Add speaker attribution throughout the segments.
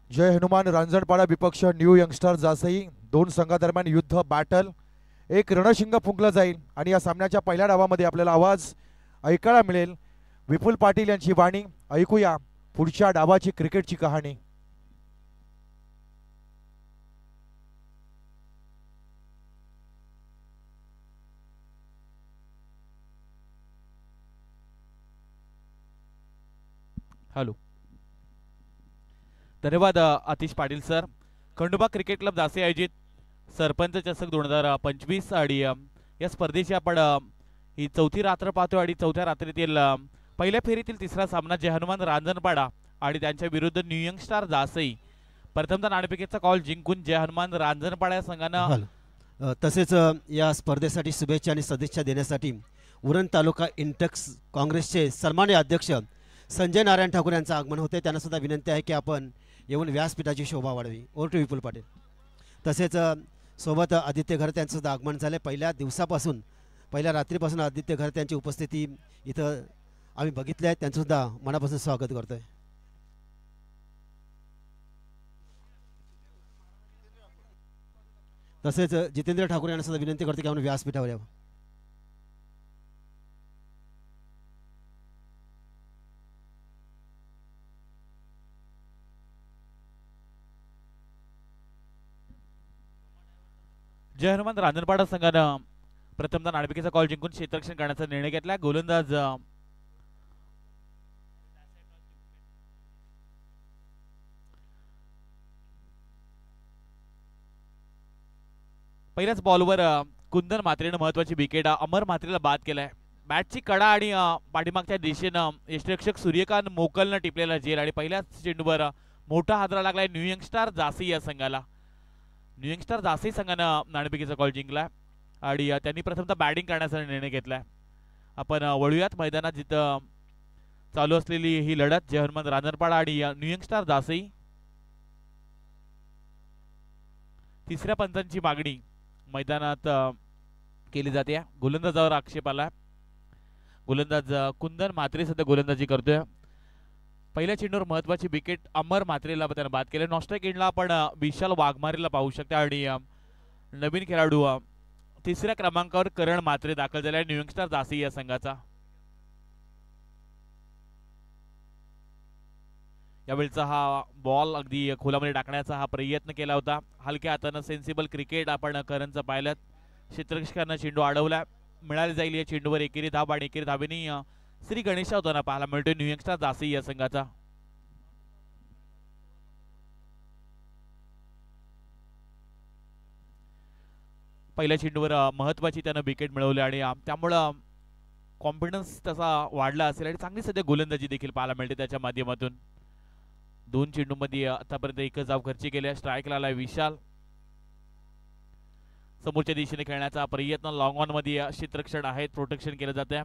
Speaker 1: जय हनुमान रांजणपाडा विपक्ष new youngster Jasai दोन संघादरम्यान युद्ध बॅटल एक रणशिंग फुंकलं जाईल आणि या सामन्याच्या पहिल्या डावामध्ये आपल्याला आवाज ऐकायला मिळेल विपुल पाटील यांची वाणी ऐकूया पुढच्या डावाची क्रिकेटची कहाणी।
Speaker 2: हॅलो, धन्यवाद Aatish Patil sir. Khandoba cricket club दासे आयोजित सरपंच चषक 2025 आणि या स्पर्धेची आपण ही चौथी रात्र पाहतो आणि चौथ्या रात्रीतील पहिल्या फेरीतील तिसरा सामना जय हनुमान रांजणपाडा आणि त्यांच्या विरुद्ध न्यू यंगस्टार दासई। प्रथमतः नाणेफेकीचा कॉल जिंकून जय हनुमान रांजणपाडा या संघानं
Speaker 3: तसेच या स्पर्धेसाठी शुभेच्छा आणि सदिच्छा देण्यासाठी उरण तालुका इंटक्स काँग्रेसचे सन्माननीय अध्यक्ष संजय नारायण ठाकूर यांचं आगमन होते। त्यांना सुद्धा विनंती आहे की आपण येऊन व्यासपीठाची शोभा वाढवी। ओव्हर टू विपुल पाटील। तसेच सोबत आदित्य घर यांचं सुद्धा आगमन झाले। पहिल्या दिवसापासून पहिल्या रात्रीपासून आदित्य घर यांची उपस्थिती इथं आम्ही बघितली आहे। त्यांचं सुद्धा मनापासून स्वागत करतोय। तसेच जितेंद्र ठाकूर यांना सुद्धा विनंती करतो की आपण व्यासपीठावर यावं।
Speaker 2: जय हनुमान रांजणपाडा संघानं प्रथमतः नाणेफेकीचा कॉल जिंकून क्षेत्ररक्षण करण्याचा निर्णय घेतला। गोलंदाज पहिल्याच बॉलवर कुंदन म्हात्रेनं महत्वाची विकेट अमर म्हात्रेला बाद केलाय। बॅटची कडा आणि पाठीमागच्या दिशेनं यष्टिरक्षक सूर्यकांत मोकलनं टिपलेला झेल आणि पहिल्याच चेंडूवर मोठा हादरा लागलाय न्यू यंगस्टार जासी या संघाला। न्यू यंगस्टार जासी संघानं नाणेफेकीचा कॉल जिंकला आणि त्यांनी प्रथमतः बॅटिंग करण्याचा निर्णय घेतलाय। आपण वळूयात मैदानात जिथं चालू असलेली ही लढत जय हनुमान रांजणपाडा आणि न्यू यंगस्टार जासी। तिसऱ्या पंचांची मागणी मैदानात केली जाते। गोलंदाजावर आक्षेप आला। गोलंदाज कुंदन म्हात्रे सध्या गोलंदाजी करतोय। पहिल्या चेंडूवर महत्वाची विकेट अमर म्हात्रेला त्यानं बाद केले। नॉस्ट्राईक एंडला आपण विशाल वाघमारेला पाहू शकता आणि नवीन खेळाडू तिसऱ्या क्रमांकावर करण म्हात्रे दाखल झाले न्यू यंगस्टार जासी या संघाचा। यावेळचा हा बॉल अगदी खोलामध्ये टाकण्याचा हा प्रयत्न केला होता। हलक्या हातानं सेन्सिबल क्रिकेट आपण करणचं पाहिलं। क्षेत्ररक्षकांना चेंडू अडवला। मिळाली जाईल या चेंडूवर एकेरी धाव आणि एकेरी धावेने श्री गणेशा होताना पाहायला मिळतोय न्यू यंगस्टार जासी या संघाचा। पहिल्या चेंडूवर महत्वाची त्यानं विकेट मिळवली आणि त्यामुळं कॉन्फिडन्स त्याचा वाढला असेल आणि चांगली सध्या गोलंदाजी देखील पाहायला मिळते त्याच्या माध्यमातून। दोन चेंडूंमध्ये आतापर्यंत एकच धाव खर्ची केली। स्ट्राईकला आलाय विशाल। समोरच्या दिशेने खेळण्याचा प्रयत्न लॉंग ऑन मध्ये क्षेत्ररक्षण आहेत प्रोटेक्शन केलं जाते।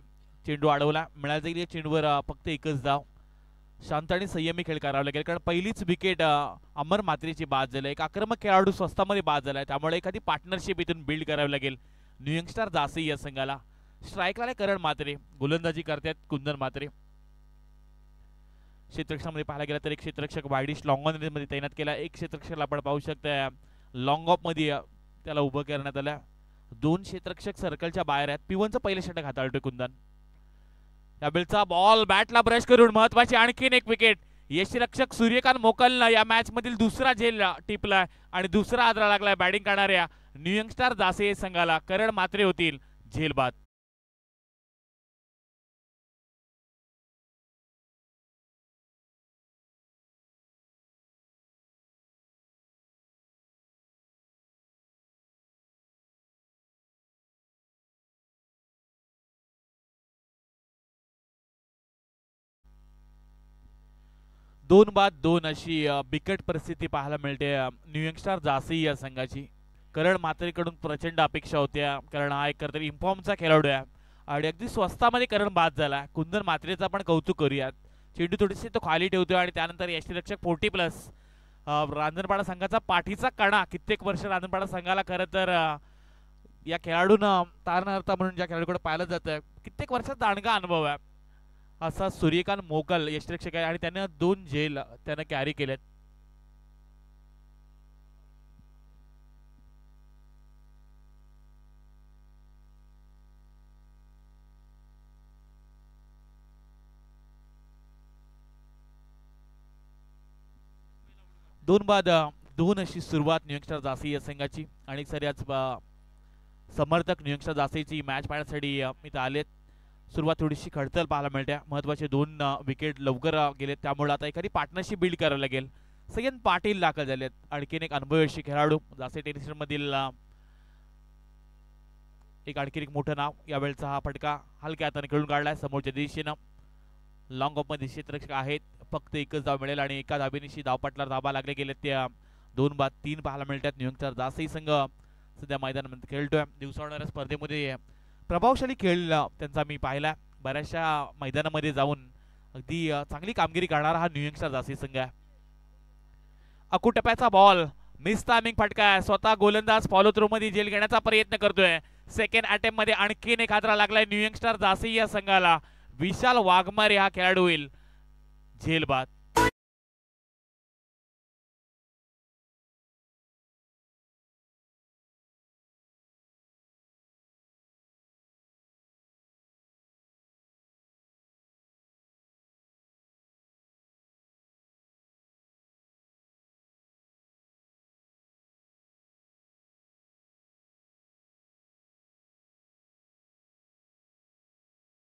Speaker 2: चेंडू अडवला। मिळाली जाईल या चेंडूवर फक्त एकच धाव। शांत आणि संयमी खेळ करावा लागेल कारण पहिलीच विकेट अमर म्हात्रेची बाद झाली। एक आक्रमक खेळाडू स्वस्तामध्ये बाद झालाय त्यामुळे एखादी पार्टनरशिप इथून बिल्ड करावी लागेल न्यू यंगस्टार जासी या संघाला। स्ट्राईकला करण म्हात्रे गोलंदाजी करतात कुंदन म्हात्रे। क्षेत्ररक्षणामध्ये पाहायला गेला तर एक क्षेत्ररक्षक वाईडिश लॉंग ऑन मध्ये तैनात केला। एक क्षेत्ररक्षक आपण पाहू शकता लॉंग ऑफ मध्ये त्याला उभं करण्यात आलं। दोन क्षेत्ररक्षक सर्कलच्या बाहेर आहेत। पिवनचं पहिलं षटक हाताळतोय कुंदन। यावेळचा बॉल बॅटला ब्रश करून महत्वाची आणखीन एक विकेट। यष्टिरक्षक सूर्यकांत मोकलनं या मॅच मधील दुसरा झेल टिपलाय आणि दुसरा आदरा लागलाय बॅटिंग करणाऱ्या न्यू यंगस्टार जासी संघाला। करण म्हात्रे होतील झेल बाद। दोन बाद दोन अशी बिकट परिस्थिती पाहायला मिळते न्यू यंगस्टार जासी या संघाची। करण म्हात्रेकडून प्रचंड अपेक्षा होत्या कारण हा एक तरी इन्फॉर्मचा खेळाडू आहे आणि अगदी स्वस्तामध्ये करण बाद झाला। कुंदन म्हात्रेचा पण कौतुक करूयात। चेंडू थोडीशी तो खाली ठेवतोय आणि त्यानंतर यष्टिरक्षक 40+ रांजणपाडा संघाचा पाठीचा कणा। कित्येक वर्ष रांजणपाडा संघाला खरं तर या खेळाडूंना तारणहार्ता म्हणून ज्या खेळाडूकडे पाहिलं जातं कित्येक वर्षाचा दांडगा अनुभव आहे असा सूर्यकांत मोकल यष्टिरक्षक आहे आणि त्याने 2 झेल त्याने कॅरी केलेत। 2 बाद 2 अशी सुरुवात न्यूयॉर्क स्टार झाशी या संघाची. आणि सऱ्याच समर्थक न्यूयॉर्क स्टार झाशीची मॅच पाहण्यासाठी इथं आलेत. सुरुवात थोडीशी खडतर पाहायला मिळते. महत्त्वाचे 2 विकेट लवकर गेलेत, त्यामुळे आता एखादी पार्टनरशिप बिल्ड करावी लागेल. सय्यद पाटील दाखल झालेत, आणखीन एक अनुभवी अशी खेळाडू झाशी टेनिस मधील आणखीन एक मोठं नाव. यावेळेचा हा फटका हलक्या हाताने खेळून काढलाय समोरच्या दिशेनं. लॉंग ऑफ मध्ये क्षेत्ररक्षक आहेत, फक्त एकच धाव मिळेल आणि एका धाबेनिशी धावपटला धाबा लागले गेले. त्या 2 बाद 3 पाहायला मिळतात. न्यूयॉर्क स्टार झाशी संघ सध्या मैदानामध्ये खेळतोय. दिवसा होणाऱ्या स्पर्धेमध्ये प्रभावशाली खेळ त्यांचा मी पाहिला. बऱ्याचशा मैदानामध्ये जाऊन अगदी चांगली कामगिरी करणारा हा न्यूयॉर्क स्टार झाशी संघ आहे. अकुटप्याचा बॉल मिस टायमिंग फटका आहे. स्वतः गोलंदाज फॉलो थ्रू मध्ये झेल घेण्याचा प्रयत्न करतोय. सेकंड अटेम्प्ट मध्ये आणखीन एक हादरा लागलाय न्यूयॉर्क स्टार झाशी या संघाला. विशाल वाघमारे हा खेळाडू होईल झेल बाद.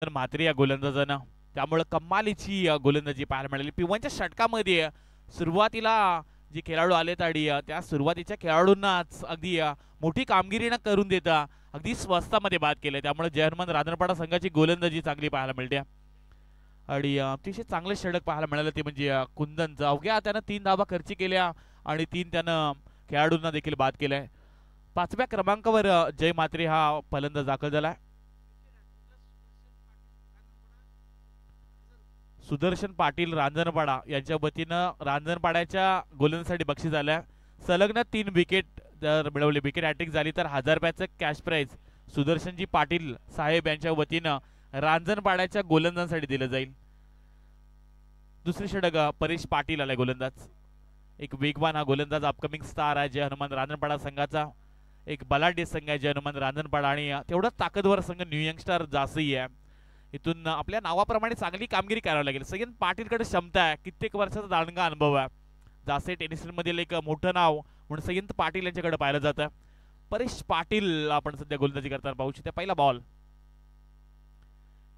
Speaker 2: तर मात्र या गोलंदाजानं त्यामुळे कमालीची गोलंदाजी पाहायला मिळाली. पिवांच्या षटकामध्ये सुरुवातीला जे खेळाडू आलेत आणि त्या सुरुवातीच्या खेळाडूंनाच अगदी मोठी कामगिरी न करून देता अगदी स्वस्तामध्ये बाद केले. त्यामुळे जयहनुमान रांजणपाडा संघाची गोलंदाजी चांगली पाहायला मिळते. आणि अतिशय चांगले षटक पाहायला मिळालं ते म्हणजे कुंदनचं. अवघ्या त्यानं 3 धावा खर्ची केल्या आणि 3 त्यानं खेळाडूंना देखील बाद केलाय. 5व्या क्रमांकावर जय मात्रे हा फलंदाज दाखल झालाय. सुदर्शन पाटील रांजणपाडा यांच्या वतीनं रांजणपाड्याच्या गोलंदाजीसाठी बक्षीस आल्या. सलग्न 3 विकेट जर मिळवले, विकेट हॅट्रिक झाली तर 1000 रुपयाचं कॅश प्राइज सुदर्शनजी पाटील साहेब यांच्या वतीनं रांजणपाड्याच्या गोलंदाजांसाठी दिलं जाईल. दुसरी षटक परेश पाटील आलाय गोलंदाज. एक वेगवान हा गोलंदाज अपकमिंग स्टार आहे जय हनुमान रांजणपाडा संघाचा. एक बलाढ्य संघ आहे जय हनुमान रांजणपाडा आणि तेवढाच ताकदवर संघ न्यूयॉर्क स्टार झाशी आहे. इथून आपल्या नावाप्रमाणे चांगली कामगिरी करावी लागेल. सय्यद पाटीलकडे क्षमता आहे, कित्येक वर्षाचा दांडगा अनुभव आहे. झाशी टेनिस मधील एक मोठं नाव म्हणून सय्यद पाटील यांच्याकडे पाहिलं जातं. परेश पाटील आपण सध्या गोलंदाजी करताना पाहू शकतो. पहिला बॉल,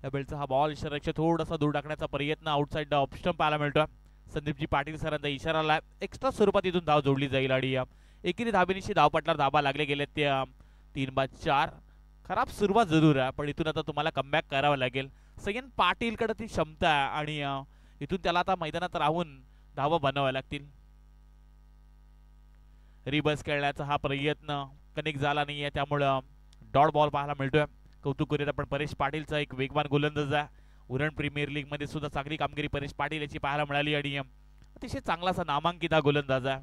Speaker 2: या बेलचा हा बॉल इशारापेक्षा थोडासा दूर टाकण्याचा प्रयत्न आउटसाइड ऑप्शन पाहायला मिळतो. संदीपजी पाटील सरांचा इशारा आला. एक्स्ट्रा स्वरूपात इथून धाव जोडली जाईल आणि एकेरी धाबेनिशी धावपटला धाबा लागले गेले. ते 3 बाद 4. खराब सुरुवात जरूर आहे, पण इथून आता तुम्हाला कमबॅक करावं लागेल. सय्यद पाटीलकडे ती क्षमता आहे आणि इथून त्याला आता मैदानात राहून धावा बनवाव्या लागतील. रिबस खेळण्याचा हा प्रयत्न कनेक्ट झाला नाहीये, त्यामुळं डॉट बॉल पाहायला मिळतोय. कौतुक करूयात आपण परेश पाटीलचा, एक वेगवान गोलंदाज आहे. उरण प्रीमियर लीग मध्ये सुद्धा चांगली कामगिरी परेश पाटील याची पाहायला मिळाली आणि अतिशय चांगलासा नामांकित हा गोलंदाज आहे.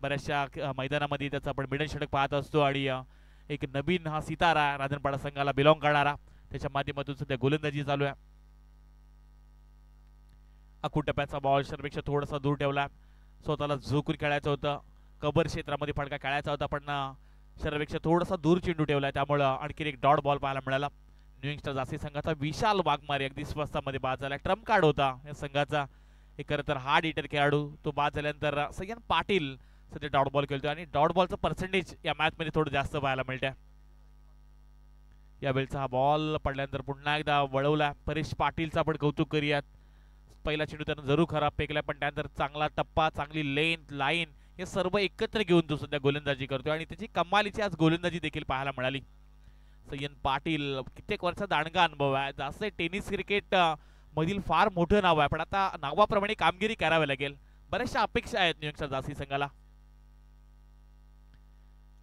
Speaker 2: बऱ्याचशा मैदानामध्ये त्याचा आपण मिडल षटक पाहत असतो आणि एक नवीन हा सितारा रांजणपाडा संघाला बिलॉंग करणारा, त्याच्या माध्यमातून सध्या गोलंदाजी चालू आहे. अकुटप्याचा बॉल शरपेक्षा थोडासा दूर ठेवला. स्वतःला झोकून खेळायचं होतं, कबर क्षेत्रामध्ये फटका खेळायचा होता, पण शरपेक्षा थोडासा दूर चेंडू ठेवला, त्यामुळे आणखी एक डॉट बॉल पाहायला मिळाला. न्यूयॉर्क स्टार झाशी संघाचा विशाल वाघमारे अगदी स्वस्तामध्ये बाद झाला. ट्रम्प कार्ड होता या संघाचा, एक खरं तर हार्ड हिटर खेळाडू तो बाद झाल्यानंतर सय्यद पाटील सध्या डॉट बॉल खेळतोय आणि डॉट बॉलचं पर्सेंटेज या मॅच मध्ये थोडं जास्त पाहायला मिळतंय. या वेळचा हा बॉल पडल्यानंतर पुन्हा एकदा वळवला. परेश पाटीलचा आपण कौतुक करूयात. पहिला चेंडू त्यानं जरूर खराब फेकला, पण त्यानंतर चांगला टप्पा, चांगली लेंथ, लाईन हे सर्व एकत्र घेऊन तो सध्या गोलंदाजी करतोय आणि त्याची कमालीची आज गोलंदाजी देखील पाहायला मिळाली. सय्यद पाटील कित्येक वर्षाचा दांडगा अनुभव आहे. जास्त टेनिस क्रिकेट मधील फार मोठं नाव आहे, पण आता नावाप्रमाणे कामगिरी करावी लागेल. बऱ्याचशा अपेक्षा आहेत न्यूयॉर्क स्टार झाशी संघाला.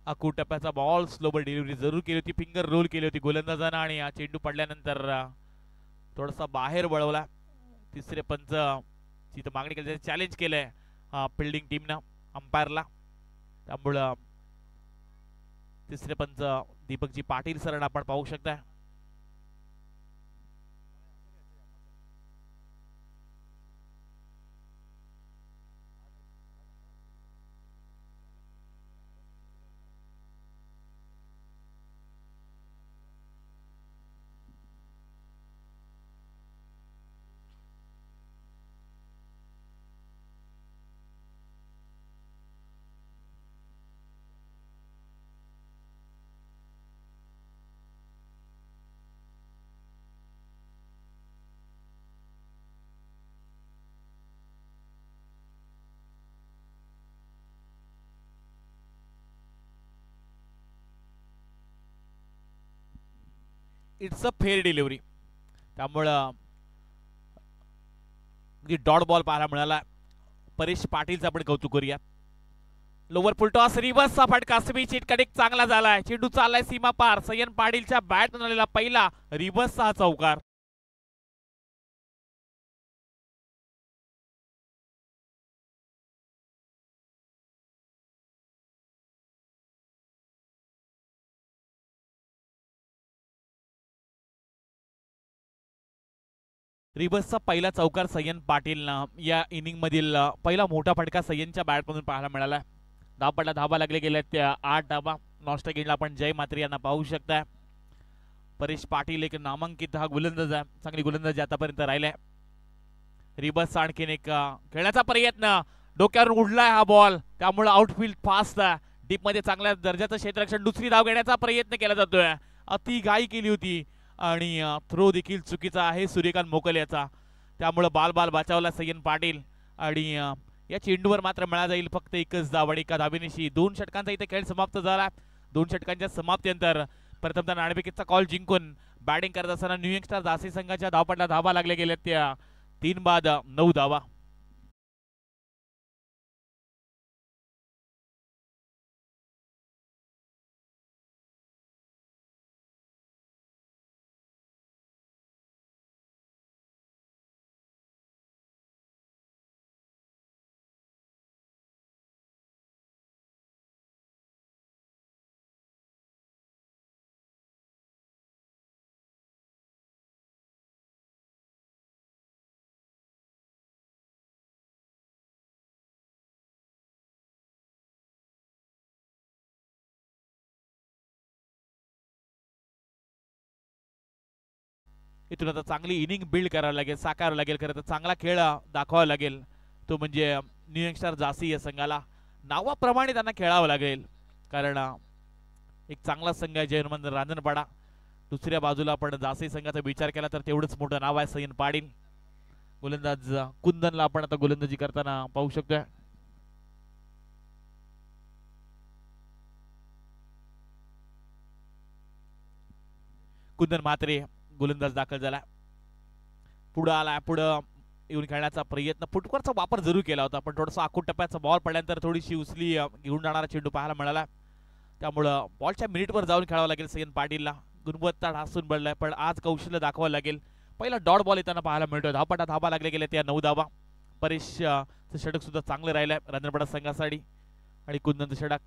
Speaker 2: अकुटप्याचा बॉल स्लोबर डिलिव्हरी जरूर केली होती, फिंगर रोल केली होती गोलंदाजानं आणि चेंडू पडल्यानंतर थोडासा बाहेर वळवला. तिसरे पंच तिथं मागणी केली, चॅलेंज केलंय फिल्डिंग टीमनं अंपायरला, त्यामुळं तिसरे पंच दीपकजी पाटील सर आपण पाहू शकता. इट्स अ फेअर डिलिव्हरी, त्यामुळं डॉट बॉल पाहायला मिळाला. परेश पाटीलचं आपण कौतुक करूया. लोवर फुलटॉस रिव्हर्सचा फटका स्मिथ कनेक्ट चांगला झालाय. चेंडू चाललाय सीमा पार. सय्यन पाटीलच्या बॅटमधून आलेला पहिला रिव्हर्सचा हा चौकार. रिव्हर्सचा पहिला चौकार सय्यन पाटीलनं या इनिंग मधील पहिला मोठा फटका सय्यनच्या बॅटमधून पाहायला मिळाला. धावपडला धाबा लागले गेले त्या 8 धाबा. नॉस्टॅक एंडला आपण जय मात्रे यांना पाहू शकता. परेश पाटील एक नामांकित हा गोलंदाज आहे, चांगली गोलंदाजी आतापर्यंत राहिलाय. रिव्हर्स आणखीन एक खेळण्याचा प्रयत्न, डोक्यावर उडलाय हा बॉल, त्यामुळे आउटफील्ड फास्ट आहे. डीप मध्ये चांगल्या दर्जाचं क्षेत्ररक्षण. दुसरी धाव घेण्याचा प्रयत्न केला जातोय. अति घाई केली होती आणि थ्रो देखील चुकीचा आहे सूर्यकांत मोकल याचा, त्यामुळे बाल बचावला सय्यन पाटील. आणि या चेंडूवर मात्र मिळा जाईल फक्त एकच धाव आणि एका धावेनिशी 2 षटकांचा इथे खेळ समाप्त झाला. 2 षटकांच्या समाप्तीनंतर प्रथमतः नाणेफेकीचा कॉल जिंकून बॅटिंग करत असताना न्यू यंगस्टर झाशी संघाच्या धावपटला धावा लागले गेल्या त्या 3 बाद 9 धावा. इथून आता चांगली इनिंग बिल्ड करावी लागेल, साकारावं लागेल. खरं तर चांगला खेळ दाखवावा लागेल, तो म्हणजे न्यू यंगस्टर झाशी या संघाला. नावाप्रमाणे त्यांना खेळावं लागेल, कारण एक चांगला संघ आहे जयहनुमान रांजणपाडा. दुसऱ्या बाजूला आपण झाशी संघाचा विचार केला तर तेवढंच मोठं नाव आहे सय्यन पाटील. गोलंदाज कुंदनला आपण आता गोलंदाजी करताना पाहू शकतोय. कुंदन मात्रे गोलंदाज दाखल झाला, पुढे आला. पुढे येऊन खेळण्याचा प्रयत्न, फुटवर्कचा वापर जरूर केला होता, पण थोडासा आखूड टप्प्याचा बॉल पडल्यानंतर थोडीशी उचली घेऊन जाणारा चेंडू पाहायला मिळाला. त्यामुळं बॉलच्या मिनिटवर जाऊन खेळावं लागेल सय्यन पाटीलला. गुणवत्ता ढासून पडलाय, पण आज कौशल्य दाखवावं लागेल. पहिला डॉट बॉल येताना पाहायला मिळतोय. धावपटा धाबा लागले गेले त्या 9 धाबा. परेशचं षटक सुद्धा चांगलं राहिलंय रांजणपाडा संघासाठी. आणि कुंदनचं षटक.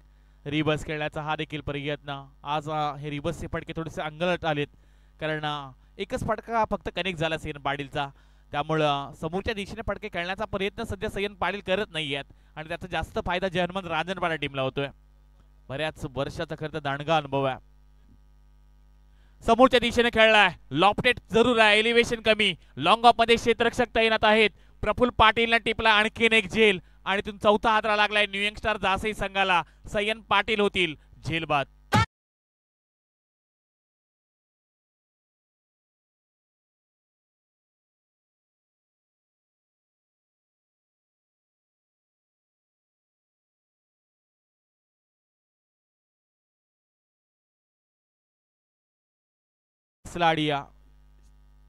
Speaker 2: रिव्हर्स खेळण्याचा हा देखील प्रयत्न. आज हे रिव्हर्सचे फटके थोडेसे अंगलट आलेत, कारण एकच फटका फक्त कनेक्ट झाला सय्यन पाटीलचा. त्यामुळं समोरच्या दिशेने फटके खेळण्याचा प्रयत्न सध्या सय्यन पाटील करत नाहीयेत आणि त्याचा जास्त फायदा जयहनुमान रांजणपाडा टीमला होतोय. बऱ्याच वर्षाचा खरं तर दांडगा अनुभव आहे. समोरच्या दिशेने खेळलाय, लॉफ्टेड जरूर आहे, एलिव्हेशन कमी. लॉंग ऑफ मध्ये क्षेत्ररक्षक तैनात आहेत. प्रफुल्ल पाटीलने टिपला आणखीन एक झेल आणि तिथून चौथा हादरा लागलाय न्यू यंगस्टर झाशी संघाला. सय्यन पाटील होतील झेलबाद.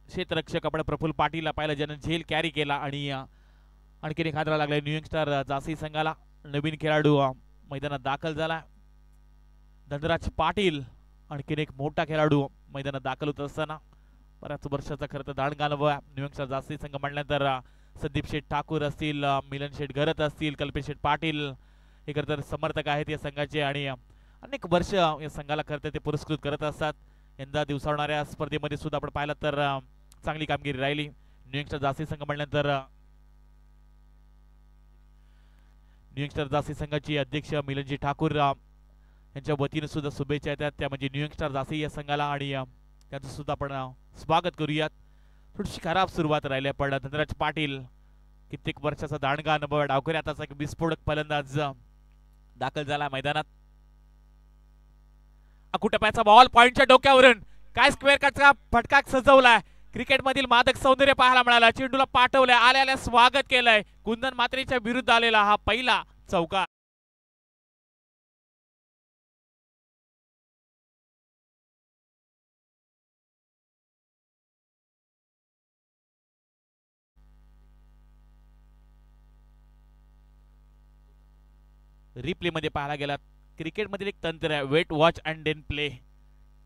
Speaker 2: क्षेत्ररक्षक आपण प्रफुल्ल पाटील पाहिलं, ज्यानं झेल कॅरी केला. आणि आणखीन एक हादरा लागलाय न्यू यंगस्टर झाशी संघाला. नवीन खेळाडू मैदानात दाखल झाला, धनराज पाटील. आणखीन एक मोठा खेळाडू मैदानात दाखल होत असताना बऱ्याच वर्षाचा खरं तर दांडगा अनुभव आहे न्यू यंगस्टर झाशी संघ म्हटल्यानंतर. संदीप शेठ ठाकूर असतील, मिलन शेठ घरत असतील, कल्पेश शेठ पाटील हे खरं तर समर्थक आहेत या संघाचे आणि अनेक वर्ष या संघाला खरं तर ते पुरस्कृत करत असतात. यंदा दिवसावणाऱ्या स्पर्धेमध्ये सुद्धा आपण पाहिलं तर चांगली कामगिरी राहिली न्यू यंगस्टर झाशी संघ म्हटल्यानंतर. न्यू यंगस्टर झाशी संघाची अध्यक्ष मिलनजी ठाकूर यांच्या वतीने सुद्धा शुभेच्छा येतात त्या म्हणजे न्यू यंगस्टर झाशी या संघाला, आणि त्यांचं सुद्धा आपण स्वागत करूयात. थोडीशी खराब सुरुवात राहिली, पण धनराज पाटील कित्येक वर्षाचा दांडगा अनुभव आहे. डावखरे आताचा एक विस्फोटक फलंदाज दाखल झाला मैदानात. अकुटप्याचा बॉल पॉइंटच्या डोक्यावरून काय स्क्वेअर कटचा फटका सजवलाय. क्रिकेट मधील मादक सौंदर्य पाहायला मिळाला. चेंडूला पाठवलंय, आल्याला स्वागत केलंय. कुंदन मात्रेच्या विरुद्ध आलेला हा पहिला चौकार. रिप्लेमध्ये पाहायला गेला क्रिकेटमधील एक तंत्र आहे, wait watch and then play.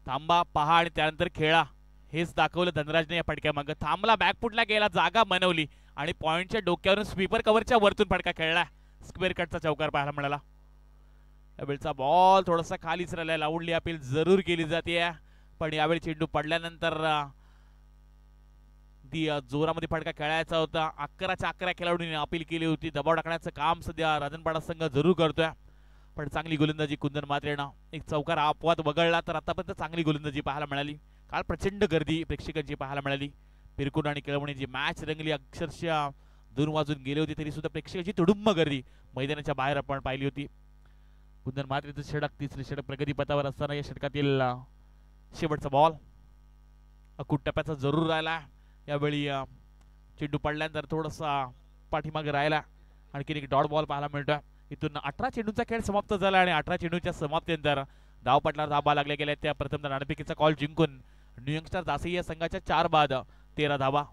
Speaker 2: थांबा, पहा आणि त्यानंतर खेळा. हेच दाखवलं धनराजने या फटक्यामागं. थांबला, बॅकफुटला गेला, जागा बनवली आणि पॉइंटच्या डोक्यावरून स्वीपर कव्हरच्या वरतून फटका खेळला. स्क्वेअर कटचा चौकार पाहायला मिळाला. यावेळचा बॉल थोडासा खालीच राहिला. लाऊडली अपील जरूर केली जाते, पण यावेळी चेंडू पडल्यानंतर जोरामध्ये फटका खेळायचा होता. 11च्या 11 खेळाडूंनी अपील केली होती. दबाव टाकण्याचं काम सध्या राजनपाडा संघ जरूर करतोय, पण चांगली गोलंदाजी कुंदन म्हात्रेनं. एक चौकार अपवाद वगळला तर आतापर्यंत चांगली गोलंदाजी पाहायला मिळाली. काल प्रचंड गर्दी प्रेक्षकांची पाहायला मिळाली. पिरकुन आणि केळवणीची मॅच रंगली. अक्षरशः 2 वाजून गेले होते तरी सुद्धा प्रेक्षकांची तुडुंब गर्दी मैदानाच्या बाहेर आपण पाहिली होती. कुंदन म्हात्रेचं षटक, तिसरे षटक प्रगतीपथावर असताना या षटकातील शेवटचा बॉल अकूट टप्प्याचा जरूर राहिला. यावेळी चेंडू पडल्यानंतर थोडासा पाठीमागे राहिला. आणखीन एक डॉट बॉल पाहायला मिळतोय. इथून 18 चेंडूचा खेळ समाप्त झाला आणि 18 चेंडूच्या समाप्तीनंतर धावपटलावर धाबा लागल्या गेल्या. त्या प्रथम नाणेफेकीचा कॉल जिंकून न्यू यंगस्टर जासई या संघाच्या 4 बाद 13 धावा.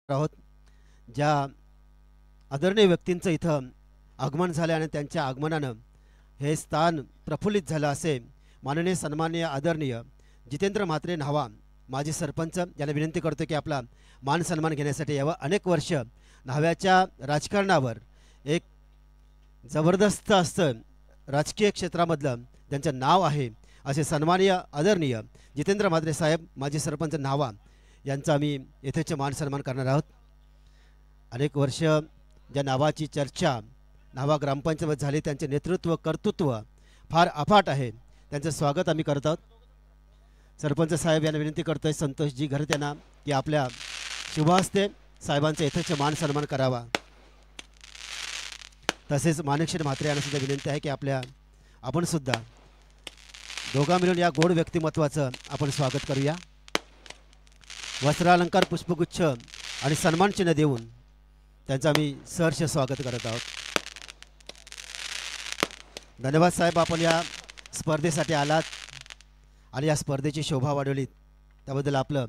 Speaker 3: आहोत ज्या आदरणीय व्यक्तींचं इथं आगमन झालं आणि त्यांच्या आगमनानं हे स्थान प्रफुल्लित झालं असे माननीय सन्माननीय आदरणीय जितेंद्र म्हात्रे न्हावा माजी सरपंच यांना विनंती करतो की आपला मान सन्मान घेण्यासाठी यावं. अनेक वर्ष न्हाव्याच्या राजकारणावर एक जबरदस्त असं राजकीय क्षेत्रामधलं त्यांचं नाव आहे असे सन्माननीय आदरणीय जितेंद्र म्हात्रे साहेब माजी सरपंच न्हावा यांचा आम्ही येथेच मान सन्मान करणार आहोत. अनेक वर्ष ज्या नावाची चर्चा न्हावा ग्रामपंचायत झाली, त्यांचे नेतृत्व कर्तृत्व फार अफाट आहे. त्यांचं स्वागत आम्ही करत आहोत. सरपंच साहेब यांना विनंती करतोय संतोषजी घरत यांना की आपल्या शुभहस्ते साहेबांचा येथेच मान सन्मान करावा. तसेच माणिकशेठ म्हात्रे यांना सुद्धा विनंती आहे की आपण सुद्धा दोघा मिळून या गोड व्यक्तिमत्वाचं आपण स्वागत करूया. वस्त्रालंकार, पुष्पगुच्छ आणि सन्मान चिन्ह देऊन त्यांचं आम्ही सहर्ष स्वागत करत आहोत. धन्यवाद साहेब, आपण या स्पर्धेसाठी आलात आणि या स्पर्धेची शोभा वाढवलीत त्याबद्दल आपलं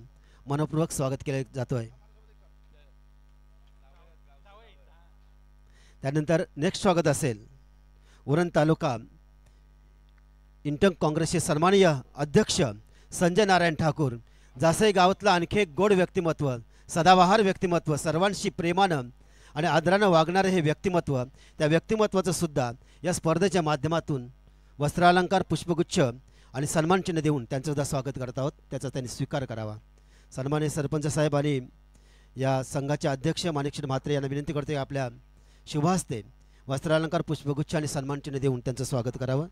Speaker 3: मनपूर्वक स्वागत केलं जातोय. त्यानंतर नेक्स्ट स्वागत असेल उरण तालुका इंटक काँग्रेसचे सन्माननीय अध्यक्ष संजय नारायण ठाकूर. जासई गावातलं आणखी एक गोड व्यक्तिमत्व, सदाबहार व्यक्तिमत्व, सर्वांशी प्रेमानं आणि आदरानं वागणारे हे व्यक्तिमत्व, त्या व्यक्तिमत्वाचं सुद्धा या स्पर्धेच्या माध्यमातून वस्त्रालंकार, पुष्पगुच्छ आणि सन्मान चिन्ह देऊन त्यांचं सुद्धा स्वागत करत आहोत. त्याचा त्यांनी स्वीकार करावा. सन्माननीय सरपंच साहेब आणि या संघाचे अध्यक्ष माणिकशेठ म्हात्रे यांना विनंती करते आपल्या शुभहस्ते वस्त्रालंकार, पुष्पगुच्छ आणि सन्मान चिन्ह देऊन त्यांचं स्वागत करावं.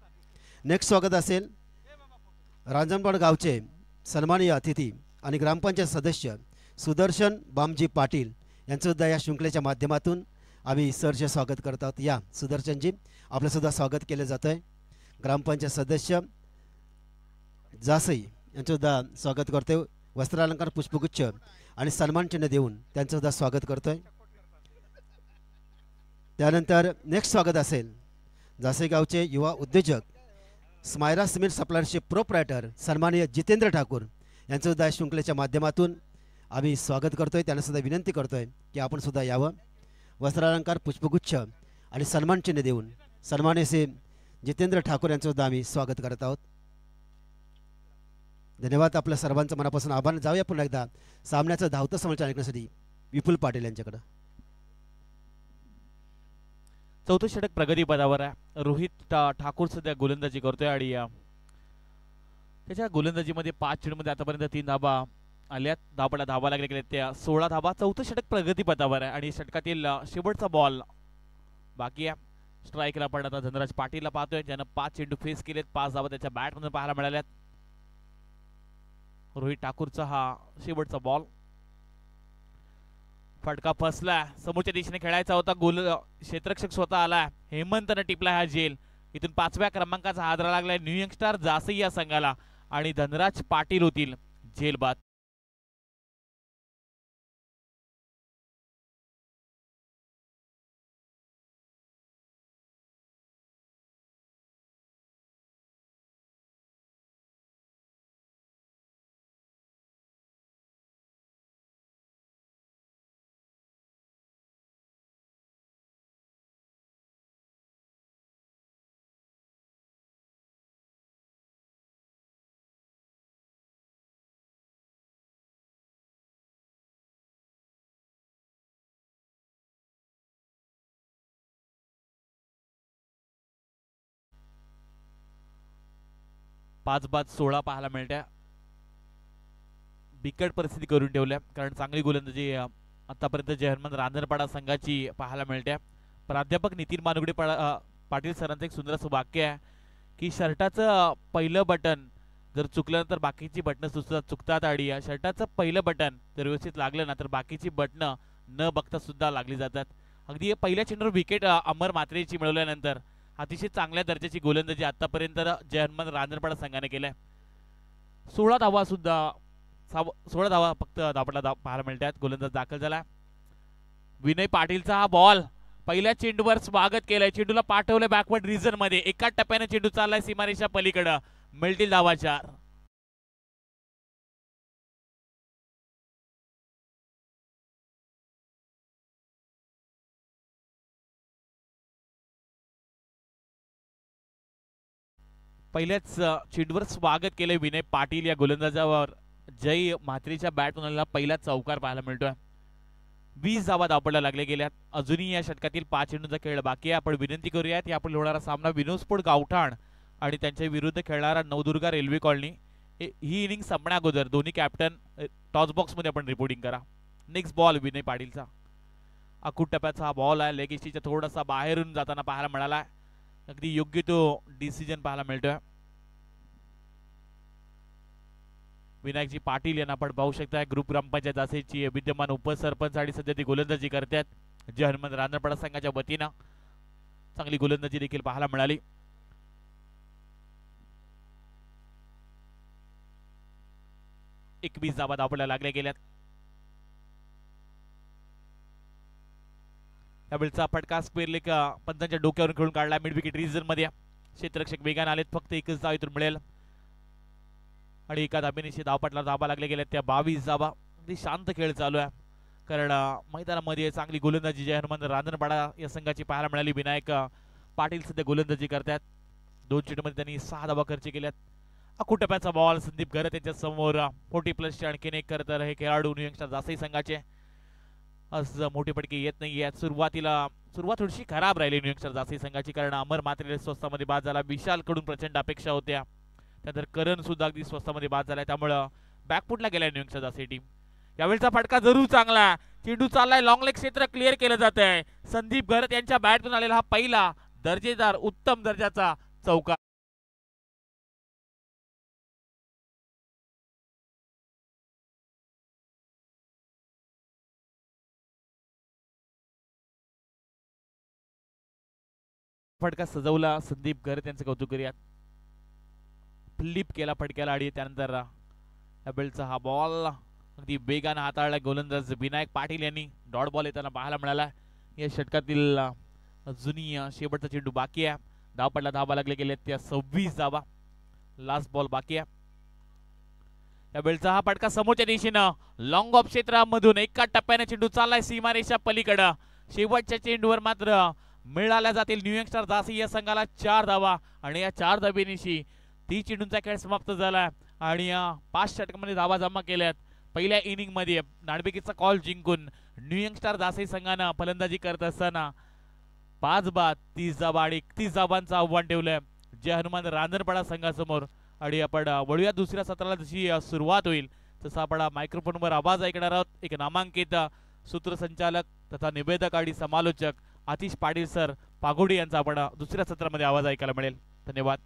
Speaker 3: नेक्स्ट स्वागत असेल रांजणपाड गावचे सन्माननीय अतिथी आणि ग्रामपंचायत सदस्य सुदर्शन बामजी पाटील यांचं सुद्धा या शृंखलेच्या माध्यमातून आम्ही सहर्ष स्वागत करत आहोत. या सुदर्शनजी आपलं सुद्धा स्वागत केलं जातं आहे. ग्रामपंचायत सदस्य जासई यांचं सुद्धा स्वागत करतोय. वस्त्रालंकार, पुष्पगुच्छ आणि सन्मान चिन्ह देऊन त्यांचं सुद्धा स्वागत करतोय. त्यानंतर नेक्स्ट स्वागत असेल जासई गावचे युवा उद्योजक स्मायरा सिमेंट सप्लायरचे प्रोप्रायटर सन्माननीय जितेंद्र ठाकूर यांचं सुद्धा शृंखलेच्या माध्यमातून आम्ही स्वागत करतोय. त्यांना सुद्धा विनंती करतोय की आपण सुद्धा यावं. वस्त्रालंकार, पुष्पगुच्छ आणि सन्मान चिन्ह देऊन सन्माननीय श्री जितेंद्र ठाकूर यांचं सुद्धा आम्ही स्वागत करत आहोत. धन्यवाद, आपल्या सर्वांचं मनापासून आभार. जाऊया पुन्हा एकदा सामन्याचं धावतं समाचार ऐकण्यासाठी विपुल पाटील यांच्याकडे.
Speaker 2: चौथं षटक प्रगती पदावर आहे. रोहित ठाकूर सध्या गोलंदाजी करतोय आणि त्याच्या गोलंदाजीमध्ये 5 चेंडूमध्ये आतापर्यंत 3 धाबा आल्यात. धावपडा धावा लागल्या गेल्या त्या 16 धाबा. चौथं षटक प्रगती पदावर आहे आणि षटकातील शेवटचा बॉल बाकी आहे. स्ट्राईकला पण आता धनराज पाटीलला पाहतोय ज्यानं 5 चेंडू फेस केलेत. 5 धावा त्याच्या बॅटमधून पाहायला मिळाल्यात. रोहित ठाकूरचा हा शेवटचा बॉल. फटका फसला, समोरच्या दिशेने खेळायचा होता. गोल क्षेत्ररक्षक स्वतः आला. हेमंतनं टिपला हा झेल. इथून 5व्या क्रमांकाचा हादरा लागलाय न्यू यंगस्टर जासई या संघाला आणि धनराज पाटील होतील झेल बाद. 5 बाद 16 पाहायला मिळत्या. बिकट परिस्थिती करून ठेवल्या कारण चांगली गोलंदाजी आतापर्यंत जय हनुमान रांजणपाडा संघाची पाहायला मिळत्या. प्राध्यापक नितीन मानुगडे पाटील सरांचं एक सुंदर असं वाक्य आहे की शर्टाचं पहिलं बटन जर चुकलं तर बाकीची बटणं सुद्धा चुकतात आणि शर्टाचं पहिलं बटन जर व्यवस्थित लागलं ना तर बाकीची बटणं न बघता सुद्धा लागली जातात. अगदी पहिल्या चेंडूवर विकेट अमर मात्रेची मिळवल्यानंतर अतिशय चांगल्या दर्जाची गोलंदाजी आतापर्यंत जय हनुमान रांजणपाडा संघाने केल्या. 16 धावा सुद्धा 16 धावा फक्त धापडला पाहायला मिळतात. गोलंदाज दाखल झाला. विनय पाटीलचा हा बॉल पहिल्या चेंडूवर स्वागत केलंय. चेंडूला पाठवलंय बॅकवर्ड रिजन मध्ये. एका टप्प्याने चेंडू चाललाय सीमारेषा पलीकडे. मिळतील धावा 4. पहिल्याच चेंडूवर स्वागत केलंय विनय पाटील या गोलंदाजावर. जय म्हात्रेच्या बॅटमॅनला पहिला चौकार पाहायला मिळतोय. 20 धावा धावपडला लागले गेल्यात. अजूनही या षटकातील 5 चेंडूंचा खेळ बाकी आहे. आपण विनंती करूयात यापुढे होणारा सामना विनोस्फोट गावठाण आणि त्यांच्या विरुद्ध खेळणारा नवदुर्गा रेल्वे कॉलनी. ही इनिंग संपण्या अगोदर दोन्ही कॅप्टन टॉस बॉक्स मध्ये आपण रिपोर्टिंग करा. नेक्स्ट बॉल विनय पाटीलचा. अकूट टप्प्याचा हा बॉल आहे. लेग इस्टीच्या थोडासा बाहेरून जाताना पाहायला मिळाला. अगदी योग्य तो डिसिजन पाहायला मिळतोय. विनायकजी पाटील यांना आपण पाहू शकता. ग्रुप ग्रामपंचायत जासेची विद्यमान उपसरपंच आणि सध्या ती गोलंदाजी करतात जय हनुमान रांजणपाडा संघाच्या वतीनं. चांगली गोलंदाजी देखील पाहायला मिळाली. एकवीस धावा धावपडल्या लागल्या गेल्यात. त्यावेळेचा फटका स्क्वेअर पंचांच्या डोक्यावरून खेळून काढला मिड विकेट रिजन मध्ये. क्षेत्ररक्षक वेगाने आलेत. फक्त एकच धाव इथून मिळेल आणि एका धाबेनिशी धावपटला धाबा लागले गेले. त्या 22 धाबा. अगदी शांत खेळ चालू आहे कारण मैदानामध्ये चांगली गोलंदाजी जय हनुमान रांजणपाडा या संघाची पाहायला मिळाली. विनायक पाटील सध्या गोलंदाजी करतात. 2 चेंडूमध्ये त्यांनी 6 धाबा खर्च केल्यात. अकूट टप्प्याचा बॉल संदीप घरत यांच्या समोर 40+ आणखीन एक खरं तर हे खेळाडू न्यू यंगस्टर जासई संघाचे आज मोठी फटके येत नाही आहेत. सुरुवात थोडीशी खराब राहिली न्यू यंगस्टर जासई संघाची कारण अमर मात्रे स्वस्तामध्ये बाद झाला. विशाल कडून प्रचंड अपेक्षा होत्या. त्यानंतर करण सुद्धा अगदी स्वस्तामध्ये बाद झालाय. त्यामुळे बॅकफुटला गेलाय न्यू यंगस्टर जासई टीम. यावेळचा फटका जरूर चांगला. चेंडू चाललाय. लॉंग लेग क्षेत्र क्लिअर केलं जात आहे. संदीप घरत यांच्या बॅटतून आलेला हा पहिला दर्जेदार उत्तम दर्जाचा चौकार. फटका सजवला. संदीप घरत यांचं कौतुक करूयात. फ्लिप केला फटक्याला आणि त्यानंतर बेलचा हा बॉल अगदी वेगाने हाताळला गोलंदाज विनायक पाटील यांनी. डॉट बॉल येताना पाहायला मिळाला. या षटकातील जुनी शेवटचा चेंडू बाकी आहे. धावपडला धाबा लागले गेले त्या 26 धाबा. लास्ट बॉल बाकी आहे. या बेलचा हा फटका समोरच्या दिशेनं लॉंग ऑफ क्षेत्रामधून एका टप्प्याने चेंडू चाललाय सीमारेषा पलीकडं. शेवटच्या चेंडूवर मात्र मिळाल्या जातील न्यू यंगस्टर जासी या संघाला 4 धावा आणि या 4 धाबेनिशी 30 चेंडूंचा खेळ समाप्त झाला आणि 5 षटकांमध्ये धावा जमा केल्यात. पहिल्या इनिंग मध्ये नाणेफेकीचा कॉल जिंकून न्यू यंगस्टर जासई संघानं फलंदाजी करत असताना 5 बाद 30 धावा आणि 31 धावांचं आव्हान ठेवलंय जय हनुमान रांजणपाडा संघासमोर. आणि आपण वळूया दुसऱ्या सत्राला जशी सुरुवात होईल तसं आपण मायक्रोफोनवर आवाज ऐकणार आहोत. एक नामांकित सूत्रसंचालक तथा निवेदक आणि समालोचक आतिश पाटील सर पागोडी यांचा आपण दुसऱ्या सत्रामध्ये आवाज ऐकायला मिळेल. धन्यवाद.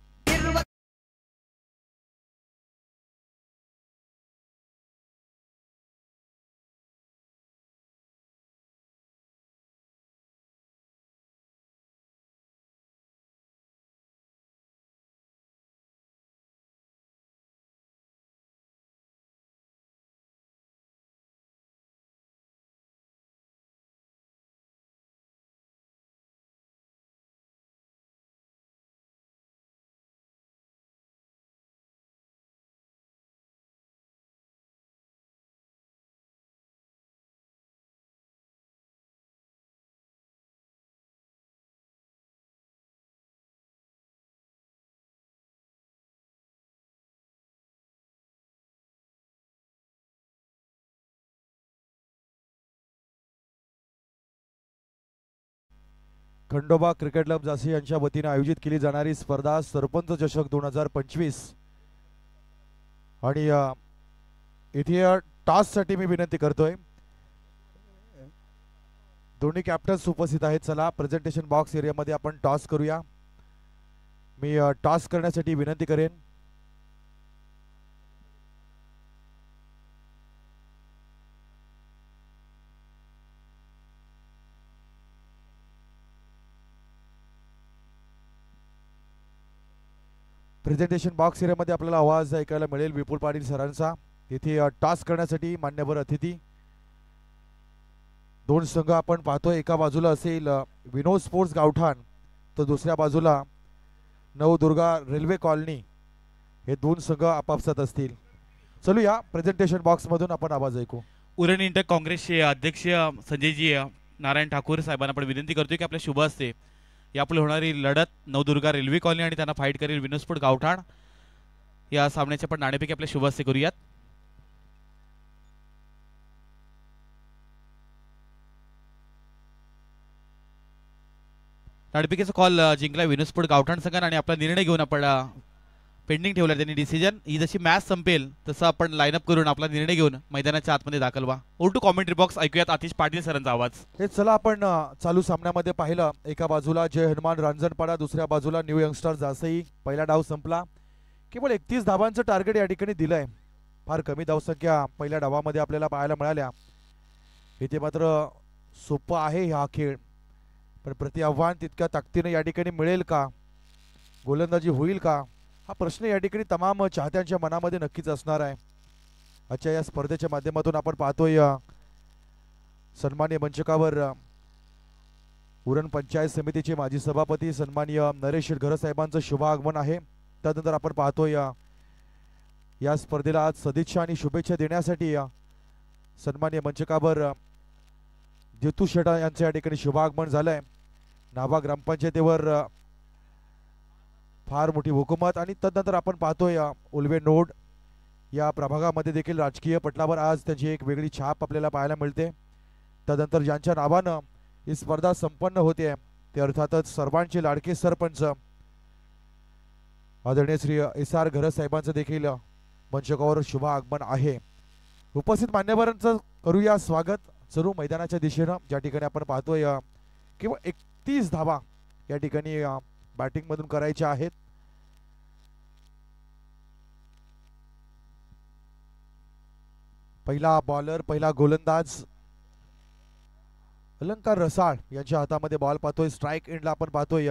Speaker 1: खंडोबा क्रिकेट क्लब जासी यांच्या वतीने आयोजित केली जाणारी स्पर्धा सरपंच चषक 2025 आणि इथे टॉससाठी मी विनंती करतोय, दोन्ही कॅप्टन्स उपस्थित आहेत. चला प्रेझेंटेशन बॉक्स एरियामध्ये आपण टॉस करूया. मी टॉस करण्यासाठी विनंती करेन. प्रेझेंटेशन बॉक्स एरियामध्ये आपल्याला आवाज ऐकायला मिळेल विपुल पाटील सरांचा. इथे टॉस करण्यासाठी मान्यवर अतिथी दोन संघ आपण पाहतोय. एका बाजूला असेल विनोद स्पोर्ट्स गावठाण, तर दुसऱ्या बाजूला नवदुर्गा रेल्वे कॉलनी. हे दोन संघ आपापसात असतील. चलूया प्रेझेंटेशन बॉक्स मधून आपण आवाज ऐकू.
Speaker 2: उरण इंटर काँग्रेसचे अध्यक्ष संजयजी नारायण ठाकूर साहेबांना आपण विनंती करतोय की आपल्या शुभ हस्ते यापुढे होणारी लढत नवदुर्गा रेल्वे कॉलनी आणि त्यांना फाईट करेल विनोद स्पोर्ट गावठाण या सामन्याचे आपण नाणेफेकी आपल्या शुभ हस्ते करूयात. नाणेफेकीचा कॉल जिंकला विनोद स्पोर्ट गावठाण संघाने आणि आपला निर्णय घेऊन आपण पेंडिंग ठेवला त्यांनी डिसिजन. ही जशी मॅच संपेल तसं आपण लाईनअप करून आपला निर्णय घेऊन मैदानाच्या आतमध्ये दाखल व्हा. ओल टू कॉमेंट्री बॉक्स ऐकूयात आतिश पाटील सरांचा आवाज.
Speaker 1: हे चला आपण चालू सामन्यामध्ये पाहिलं, एका बाजूला जय हनुमान रांजणपाडा, दुसऱ्या बाजूला न्यू यंगस्टर जासई. पहिला डाव संपला, केवळ 31 धावांचं टार्गेट या ठिकाणी दिलंय. फार कमी धावसंख्या पहिल्या डावामध्ये आपल्याला पाहायला मिळाल्या. इथे मात्र सोपं आहे हा खेळ, पण प्रति आव्हान तितक्या ताकदीने या ठिकाणी मिळेल का, गोलंदाजी होईल का, हा प्रश्न या ठिकाणी तमाम चाहत्यांच्या मनामध्ये नक्कीच असणार आहे. आजच्या या स्पर्धेच्या माध्यमातून आपण पाहतोय सन्माननीय मंचकावर उरण पंचायत समितीचे माजी सभापती सन्माननीय नरेश घरत साहेबांचं शुभ आगमन आहे. त्यानंतर आपण पाहतोय या स्पर्धेला आज सदिच्छा आणि शुभेच्छा देण्यासाठी सन्माननीय मंचकावर जितू शेटा यांचं या ठिकाणी शुभ आगमन झालंय. नाभा ग्रामपंचायतीवर फार मोठी हुकूमत आणि तदनंतर आपण पाहतोय उल्वे नोड या प्रभागामध्ये देखील राजकीय पटलावर आज त्यांची एक वेगळी छाप आपल्याला पाहायला मिळते. तदनंतर ज्यांच्या नावानं ही स्पर्धा संपन्न होते ते अर्थातच सर्वांचे लाडके सरपंच आदरणीय श्री एस.आर. घरत साहेबांचं देखील मंचकावर शुभ आगमन आहे. उपस्थित मान्यवरांचं करूया स्वागत. चलू मैदानाच्या दिशेनं, ज्या ठिकाणी आपण पाहतोय केवळ 31 धावा या ठिकाणी बॅटिंग मधून करायच्या आहेत. पहिला बॉलर, पहिला गोलंदाज अलंकार रसाळ यांच्या हातामध्ये बॉल पाहतोय. स्ट्राइक एंडला आपण पाहतोय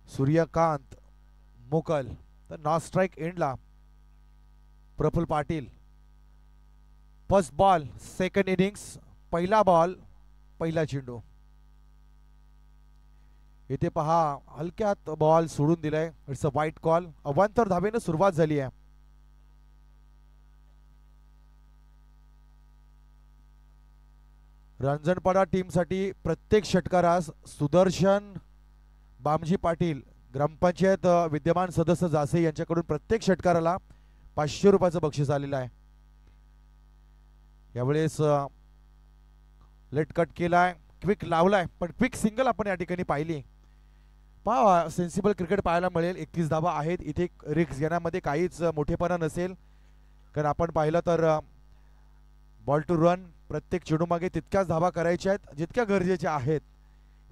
Speaker 1: सूर्यकांत मोकल, तर नॉन स्ट्राइक एंडला Praful Patil. First ball second innings, पहिला बॉल पहिला चेंडू. इथे पहा हलक्यात बॉल सोडून दिलाय. इट्स अ वाईट कॉल. अवांतर धावेनं सुरुवात झाली आहे. रांजणपाडा टीमसाठी प्रत्येक षटकारास सुदर्शन बामजी पाटील ग्रामपंचायत विद्यमान सदस्य जासे यांच्याकडून प्रत्येक षटकाराला 500 रुपयाचं बक्षीस आलेलं आहे. यावेळेस लेट कट केलाय, क्विक लावलाय, पण क्विक सिंगल आपण या ठिकाणी पाहिली. पहा सेन्सिबल क्रिकेट पाहायला मिळेल. 31 धावा आहेत. इथे रिक्स घेण्यामध्ये काहीच मोठेपणा नसेल, कारण आपण पाहिलं तर बॉल टू रन प्रत्येक चेंडू मागे तितक्याच धावा करायच्या आहेत जितक्या गरजेच्या आहेत.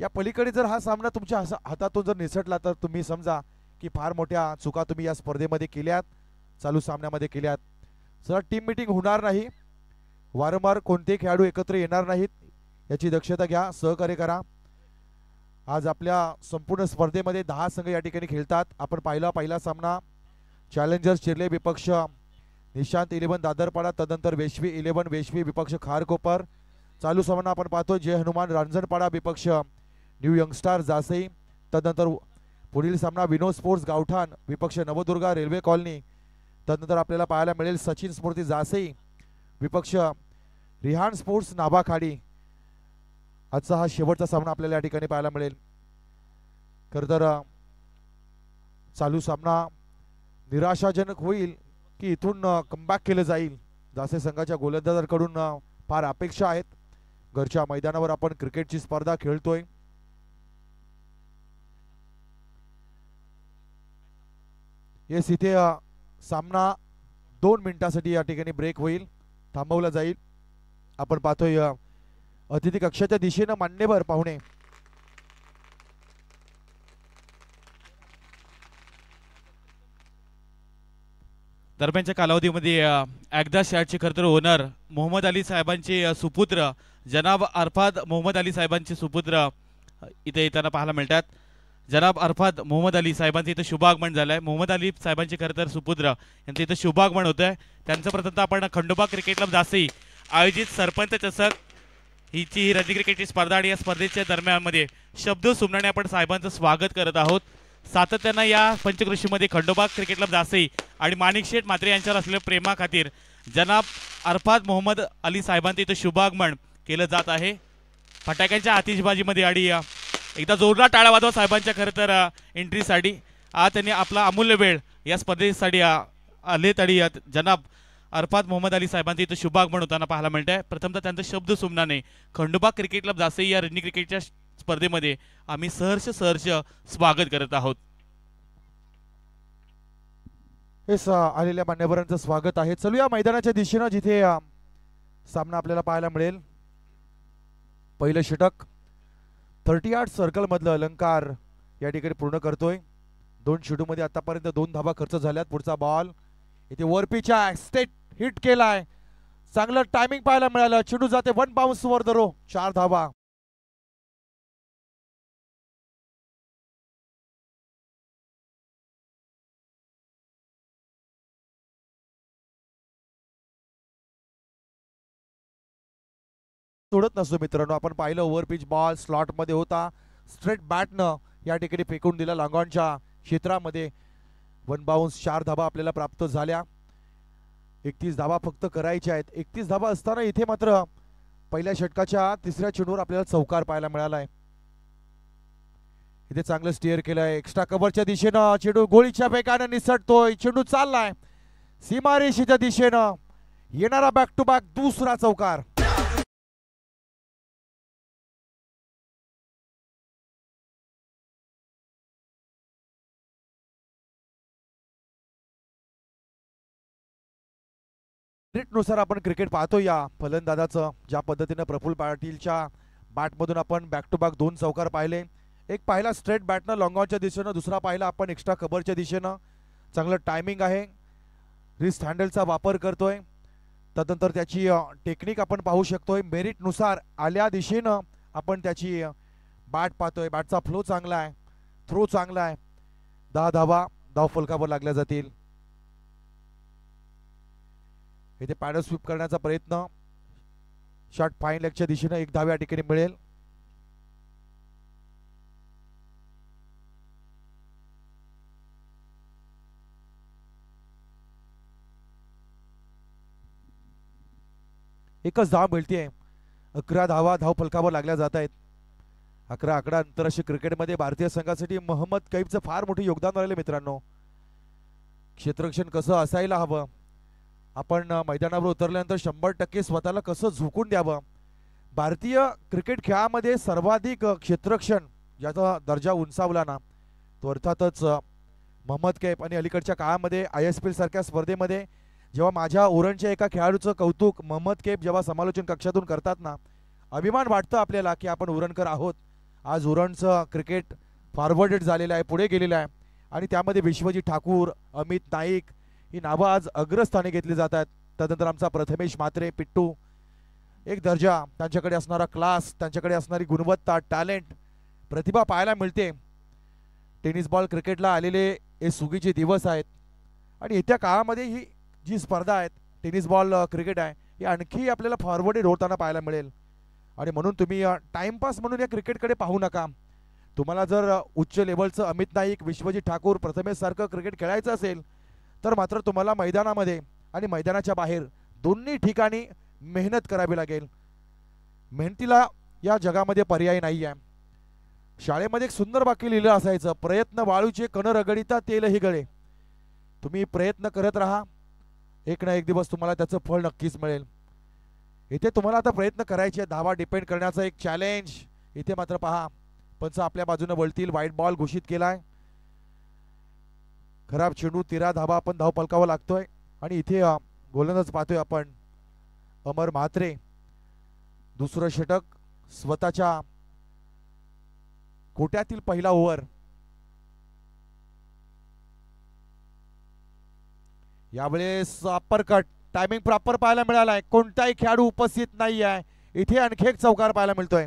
Speaker 1: या पलीकडे जर हा सामना तुमच्या हातातून जर निसटला तर तुम्ही समजा की फार मोठ्या चुका तुम्ही या स्पर्धेमध्ये केल्यात, चालू सामन्यामध्ये केल्यात. जर टीम मीटिंग होणार नाही, वारंवार कोणते खेळाडू एकत्र येणार नाहीत याची दक्षता घ्या, सहकार्य करा. आज आपल्या संपूर्ण स्पर्धेमध्ये 10 संघ या ठिकाणी खेळतात. आपण पाहिला पहिला सामना चॅलेंजर्स चिर्ले विपक्ष निशांत 11 दादरपाडा, तदनंतर वेशवी 11 वेशवी विपक्ष खारकोपर. चालू सामना आपण पाहतो जय हनुमान रांजणपाडा विपक्ष न्यू यंगस्टार जासई. तदनंतर पुढील सामना विनोद स्पोर्ट्स गावठाण विपक्ष नवदुर्गा रेल्वे कॉलनी. तदनंतर आपल्याला पाहायला मिळेल सचिन स्फूर्ती जासई विपक्ष रिहान स्पोर्ट्स नाभा खाडी. आजचा हा शेवटचा सामना आपल्याला या ठिकाणी पाहायला मिळेल. खरं तर चालू सामना निराशाजनक होईल की इथून कमबॅक केलं जाईल. जासे संघाच्या गोलंदाजांकडून फार अपेक्षा आहेत. घरच्या मैदानावर आपण क्रिकेटची स्पर्धा खेळतोय. येस, इथे सामना 2 मिनिटासाठी या ठिकाणी ब्रेक होईल, थांबवला जाईल. आपण पाहतोय अतिथी कक्षाच्या दिशेनं मान्यवर पाहुणे
Speaker 2: दरम्यानच्या कालावधीमध्ये एकदा शॅटचे खरं तर ओनर मोहम्मद अली साहेबांचे सुपुत्र जनाब अरफाद मोहम्मद अली साहेबांचे सुपुत्र इथे येताना पाहायला मिळतात. जनाब अरफाद मोहम्मद अली साहेबांचं इथं शुभागमन झालं आहे. मोहम्मद अली साहेबांचे खरं तर सुपुत्र यांचं इथं शुभागमन होतं आहे. त्यांचं प्रथमतः आपण खंडोबा क्रिकेट क्लब जासई आयोजित सरपंच चषक हिची ही रणजी क्रिकेटची स्पर्धा आणि या स्पर्धेच्या दरम्यानमध्ये शब्द सुमनाने आपण साहेबांचं स्वागत करत आहोत. सातत्यानं या पंचकृषीमध्ये खंडोबा क्रिकेट क्लब जासई आणि माणिक शेठ म्हात्रे यांच्यावर असलेल्या प्रेमाखातीर जनाब अरफाद मोहम्मद अली साहेबांचं इथं शुभागमन केलं जात आहे. फटाक्यांच्या आतिषबाजीमध्ये आणि एकदा जोरदार टाळ्या वाजवा साहेबांच्या खरं तर एंट्रीसाठी. आज त्यांनी आपला अमूल्य वेळ या स्पर्धेसाठी आले तरी जनाब अरफाद मोहम्मद अली साहेबांचं इथं शुभागमन होताना पाहायला मिळत आहे. प्रथमतः त्यांचं शब्द सुमनाने खंडोबा क्रिकेट क्लब जासई या रणजी क्रिकेटच्या स्पर्धेमध्ये आम्ही सहर्ष स्वागत करत आहोत.
Speaker 1: हेच आलेल्या मान्यवरांचं स्वागत आहे. चलूया मैदानाच्या दिशेनं जिथे सामना आपल्याला पाहायला मिळेल. पहिलं षटक 38 सर्कल मधलं अलंकार या ठिकाणी पूर्ण करतोय. 2 षटूमध्ये आतापर्यंत 2 धावा खर्च झाल्यात. पुढचा बॉल इथे वर पिच आहे, स्टेट हिट केलाय, चांगलं टायमिंग पाहायला मिळालं. चेंडू जाते 1 बाउन्स वर द रो, 4 धावा. सोडत नसतो मित्रांनो. आपण पाहिलं ओव्हर पिच बॉल स्लॉट मध्ये होता, स्ट्रेट बॅटनं या ठिकाणी फेकून दिला लॉंगॉनच्या क्षेत्रामध्ये. 1 बाउन्स, 4 धावा आपल्याला प्राप्त झाल्या. 31 धावा फक्त करायच्या आहेत. 31 धावा असताना इथे मात्र पहिल्या षटकाच्या तिसऱ्या चेंडूवर आपल्याला चौकार पाहायला मिळालाय. इथे चांगलं स्टिअर केलंय एक्स्ट्रा कव्हरच्या दिशेनं. चेंडू गोळीच्या वेगानं निसटतोय. चेंडू चाललाय सीमारेषेच्या दिशेनं. येणारा बॅक टू बॅक दुसरा चौकार. नुसार आपण क्रिकेट पाहतो. या फलंदाजाचं ज्या पद्धतीने प्रफुल्ल पाटीलच्या बॅटमधून आपण बॅक टू बॅक 2 चौकार पाहिले. एक पाहिला स्ट्रेट बॅटनं लॉंगॉनच्या दिशेनं, दुसरा पाहिला आपण एक्स्ट्रा कव्हरच्या दिशेनं. चांगलं टायमिंग आहे, रिस्ट हँडलचा वापर करतोय. तदनंतर त्याची टेक्निक आपण पाहू शकतोय. मेरिटनुसार आल्या दिशेनं आपण त्याची बॅट पाहतोय. बॅटचा फ्लो चांगला आहे, थ्रो चांगला आहे. 10 धावा धाव फलकावर लागल्या जातील. इथे पॅडल स्वीप करण्याचा प्रयत्न. शॉट फाईन लेगच्या दिशेनं 1 धाव या ठिकाणी मिळेल. एकच धाव मिळते. 11 धावा धाव फलकावर लागल्या जात आहेत. 11 आकडा आंतरराष्ट्रीय क्रिकेटमध्ये भारतीय संघासाठी मोहम्मद कैफचं फार मोठं योगदान राहिले मित्रांनो. क्षेत्ररक्षण कसं असायला हवं, आपण मैदानावर उतरल्यानंतर 100% स्वतःला कसं झोकून द्यावं. भारतीय क्रिकेट खेळामध्ये सर्वाधिक क्षेत्ररक्षण याचा दर्जा उंचावला ना, तो अर्थातच मोहम्मद कैफ. आणि अलीकडच्या काळामध्ये ISPL सारख्या स्पर्धेमध्ये जेव्हा माझ्या उरणच्या एका खेळाडूचं कौतुक मोहम्मद कैफ जेव्हा समालोचन कक्षातून करतात ना, अभिमान वाटतं आपल्याला की आपण उरणकर आहोत. आज उरणचं क्रिकेट फॉरवर्डेड झालेलं आहे, पुढे गेलेलं आहे. आणि त्यामध्ये विश्वजीत ठाकूर, अमित नाईक ही नावं आज अग्रस्थानी घेतली जातात. तदनंतर आमचा प्रथमेश म्हात्रे, पिट्टू. एक दर्जा, त्यांच्याकडे असणारा क्लास, त्यांच्याकडे असणारी गुणवत्ता, टॅलेंट, प्रतिभा पाहायला मिळते. टेनिस बॉल क्रिकेटला आलेले हे सुगीचे दिवस आहेत. आणि येत्या काळामध्ये ही जी स्पर्धा आहे टेनिस बॉल क्रिकेट आहे, ही आणखी आपल्याला फॉरवर्डेड होताना पाहायला मिळेल. आणि म्हणून तुम्ही टाइमपास म्हणून या क्रिकेटकडे पाहू नका. तुम्हाला जर उच्च लेवलचं अमित नाईक, विश्वजीत ठाकूर, प्रथमेश सारखं क्रिकेट खेळायचं असेल तर मात्र तुम्हाला मैदानामध्ये आणि मैदानाच्या बाहेर दोन्ही ठिकाणी मेहनत करावी लागेल. मेहनतीला या जगामध्ये पर्याय नाही आहे. शाळेमध्ये एक सुंदर वाक्य लिहिलं असायचं, प्रयत्न वाळूचे कण रगडिता तेलही गळे. तुम्ही प्रयत्न करत राहा, एक ना एक दिवस तुम्हाला त्याचं फळ नक्कीच मिळेल. इथे तुम्हाला आता प्रयत्न करायचे, धावा डिपेंड करण्याचं एक चॅलेंज. इथे मात्र पहा, पंच आपल्या बाजूने वळतील. वाईट बॉल घोषित केलाय. खराब चेंडू 13 धावा आपण धाव फलकावर लागतोय आणि इथे गोलंदाज पाहतोय आपण अमर म्हात्रे. दुसरं षटक स्वतःच्या कोट्यातील पहिला ओव्हर. यावेळेस अप्परकट टायमिंग प्रॉपर पाहायला मिळालाय. कोणताही खेळाडू उपस्थित नाही आहे. इथे आणखी एक चौकार पाहायला मिळतोय.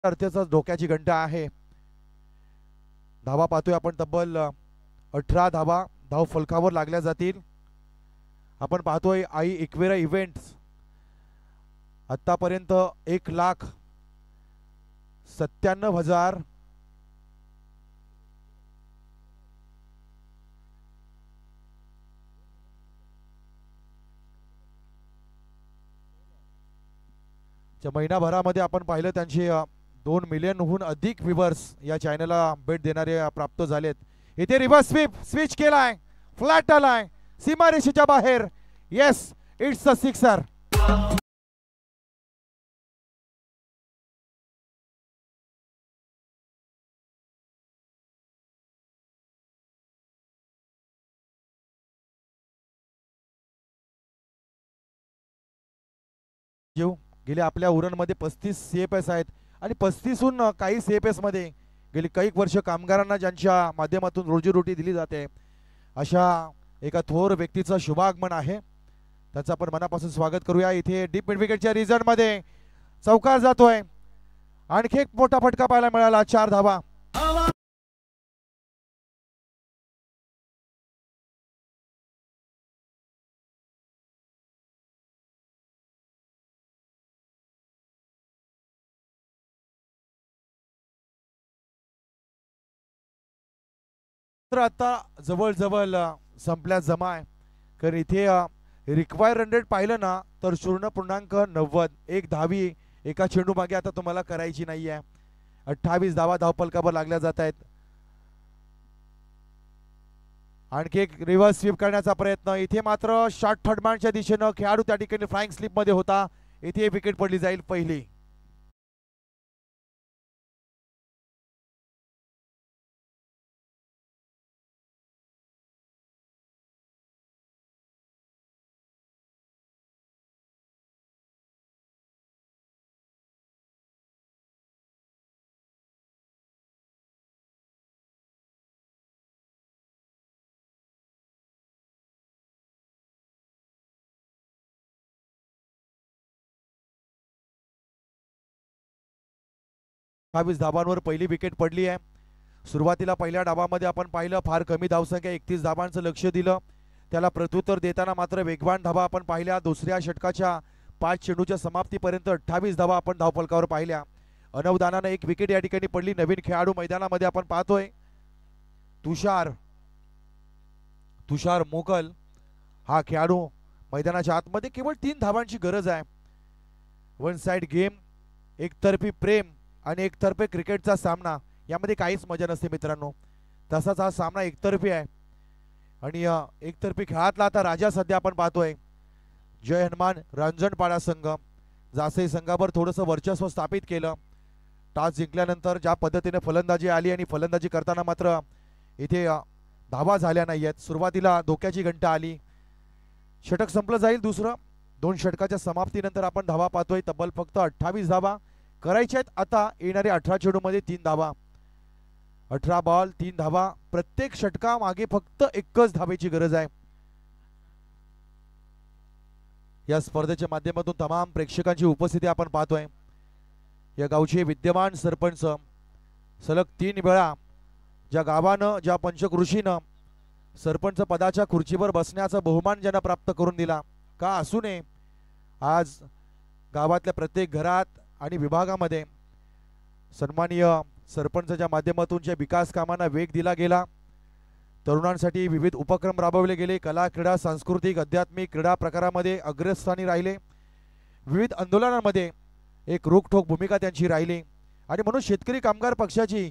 Speaker 1: अर्थाचा धोक्याची घंटा आहे. धावा पाहतोय आपण तब्बल 18 धावा धाव फलकावर लागल्या जातील. आपण पाहतोय आई इक्वेरा इव्हेंट्स आतापर्यंत 1,97,000 महिनाभरामध्ये आपण पाहिलं त्यांचे 2 मिलियनहून अधिक व्ह्यूअर्स या चॅनलला भेट देणारे प्राप्त झालेत. इथे रिव्हर्स स्विच केलाय. फ्लॅट आलाय सीमारेषेच्या बाहेर. Yes, it's a sixer. गेले आपल्या उरणमध्ये 35 CFS आहेत आणि 35हून काही CFS मध्ये गेली काही वर्ष कामगारांना ज्यांच्या माध्यमातून रोजीरोटी दिली जाते अशा एका थोर व्यक्तीचं शुभागमन आहे. त्याचं आपण मनापासून स्वागत करूया. इथे डीप मिड विकेटच्या रिझल्ट मध्ये चौकार जातोय. आणखी एक मोठा फटका पाहायला मिळाला. 4 धावा. तर आता जवळ संपल्या जमा आहे. कारण इथे रिक्वायर रन रेट पाहिलं ना तर 0.90. एक धावी एका चेंडू मागे आता तुम्हाला करायची नाही आहे. 28 धावा धावफलकावर लागल्या जात आहेत. आणखी एक रिव्हर्स स्वीप करण्याचा प्रयत्न. इथे मात्र शॉर्ट थर्डमॅनच्या दिशेनं खेळाडू त्या ठिकाणी फ्लाइंग स्लिप मध्ये होता. इथे विकेट पडली जाईल पहिली. धावांवर पहिली विकेट पडली आहे. सुरुवातीला पहिल्या डावामध्ये आपण पाहिलं फार कमी धावसंख्या 31 धावांचं लक्ष दिलं. त्याला प्रत्युत्तर देताना मात्र वेगवान धावा आपण पाहिल्या. दुसऱ्या षटकाच्या 5 चेंडूच्या समाप्तीपर्यंत 28 धावा आपण धावफलकावर पाहिल्या. अनवधानाने एक विकेट या ठिकाणी पडली. नवीन खेळाडू मैदानामध्ये आपण पाहतोय तुषार मोगल हा खेळाडू मैदानाच्या आतमध्ये. केवळ 3 धावांची गरज आहे. वन साइड गेम, एकतर्फी प्रेम आणि एकतर्फे क्रिकेटचा सामना यामध्ये काहीच मजा नसते मित्रांनो. तसाच हा सामना एकतर्फी आहे आणि एकतर्फी खेळातला आता राजा सध्या आपण पाहतोय जय हनुमान रांजणपाडा संघ. जासई संघावर थोडंसं वर्चस्व स्थापित केलं. टॉस जिंकल्यानंतर ज्या पद्धतीने फलंदाजी आली आणि फलंदाजी करताना मात्र इथे धावा झाल्या नाहीयेत. सुरुवातीला धोक्याची घंटा आली. षटक संपलं जाईल दुसरं. 2 षटकाच्या समाप्तीनंतर आपण धावा पाहतोय तब्बल फक्त 28 धावा करायच्या आहेत. आता येणारे 18 चेंडूमध्ये 3 धावा. 18 बॉल 3 धावा. प्रत्येक षटका मागे फक्त एकच धावेची गरज आहे. या स्पर्धेच्या माध्यमातून तमाम प्रेक्षकांची उपस्थिती आपण पाहतोय. या गावचे विद्यमान सरपंच सलग 3 वेळा ज्या गावानं ज्या पंचकृषीनं सरपंच पदाच्या खुर्चीवर बसण्याचा बहुमान ज्यांना प्राप्त करून दिला का असू नये, आज गावातल्या प्रत्येक घरात आणि विभागामध्ये सन्माननीय सरपंचाच्या माध्यमातून ज्या विकास कामांना वेग दिला गेला, तरुणांसाठी विविध उपक्रम राबवले गेले, कला क्रीडा सांस्कृतिक आध्यात्मिक क्रीडा प्रकारामध्ये अग्रस्थानी राहिले, विविध आंदोलनांमध्ये एक रोखठोक भूमिका त्यांची राहिली आणि म्हणून शेतकरी कामगार पक्षाची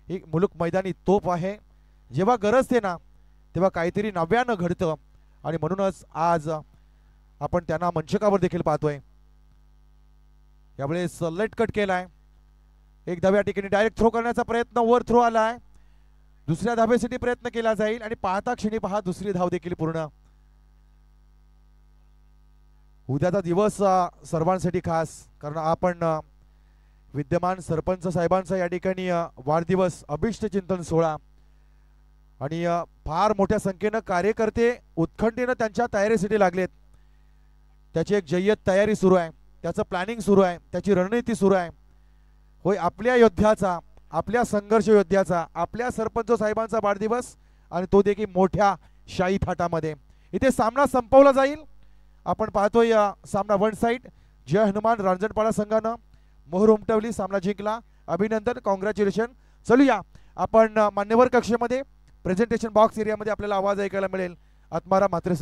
Speaker 1: एक मुलूक मैदानी तोप आहे. जेव्हा गरज ते ना तेव्हा काहीतरी नव्यानं घडतं आणि म्हणूनच आज आपण त्यांना मंचकावर देखील पाहतोय. यावेळेस लेट कट केलाय, एक धाव या ठिकाणी डायरेक्ट थ्रो करण्याचा प्रयत्न, वर थ्रो आलाय, दुसऱ्या धावेसाठी प्रयत्न केला जाईल आणि पाहता क्षणी पहा दुसरी धाव देखील पूर्ण. उद्याचा दिवस सर्वांसाठी खास, कारण आपण विद्यमान सरपंच साहेबांचा या ठिकाणी वाढदिवस अभिष्ट चिंतन सोहळा आणि फार मोठ्या संख्येनं कार्यकर्ते उत्कंठेनं त्यांच्या तयारीसाठी लागलेत. त्याची एक जय्यत तयारी सुरू आहे, त्याचं प्लॅनिंग सुरू आहे, त्याची रणनीती सुरू आहे. होय, आपल्या योद्ध्याचा, आपल्या संघर्ष योद्ध्याचा, आपल्या सरपंच साहेबांचा वाढदिवस आणि तो देखील मोठ्या शाही थाटामध्ये. इथे सामना संपवला जाईल. आपण पाहतोय सामना वन साइड. जय हनुमान रांजणपाडा संघानं मोहर उमटवली, सामना जिंकला. अभिनंदन, कॉंग्रॅच्युलेशन. चलूया आपण मान्यवर कक्षेमध्ये प्रेझेंटेशन बॉक्स एरियामध्ये आपल्याला आवाज ऐकायला मिळेल आत्माराम म्हात्रे सर.